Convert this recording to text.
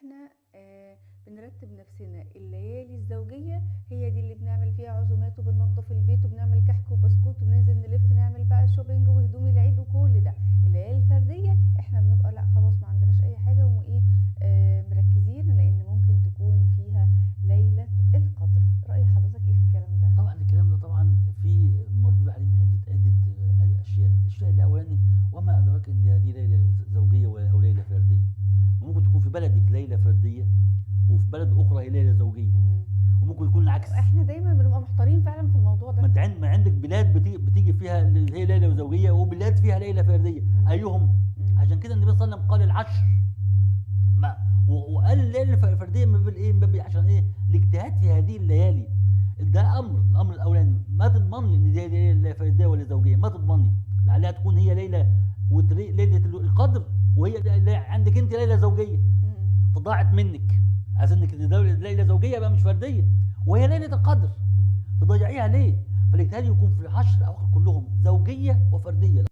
احنا بنرتب نفسنا الليالي الزوجية، هي دي اللي بنعمل فيها عزومات وبننظف البيت وبنعمل كحك وبسكوت وبننزل نلف نعمل بقى شوبينج وهدوم العيد وكل ده. الليالي الفردية احنا بنبقى لا خلاص ما عندناش اي حاجة وايه، مركزين لان ممكن تكون فيها ليلة القدر. رأي حضرتك ايه في الكلام ده؟ طبعا الكلام ده طبعا في مردود عليه من عده اشياء. الشيء الاولاني، وما ادراك ان هذه ليله زوجيه او ليله فرديه. ممكن تكون في بلدك ليله فرديه وفي بلد اخرى هي ليله زوجيه، مم. وممكن يكون العكس. احنا دايما بنبقى محتارين فعلا في الموضوع ده. ما انت ما عندك بلاد بتيجي فيها اللي هي ليله زوجيه وبلاد فيها ليله فرديه. ايهم؟ عشان كده النبي صلى الله عليه وسلم قال العشر، ما وقال الليله الفرديه ما بين ايه؟ ما بين عشان ايه؟ الاجتهاد في هذه الليالي. ده الامر الاولاني. ما تضمني ان دي ليله فرديه ولا زوجيه، ما تضمني، لعلها تكون هي ليله ليله القدر وهي عندك انت ليله زوجيه تضاعت منك، عايز انك ليله زوجيه بقى مش فرديه وهي ليله القدر، تضيعيها ليه؟ فالاجتهاد يكون في العشر الاواخر كلهم زوجيه وفرديه.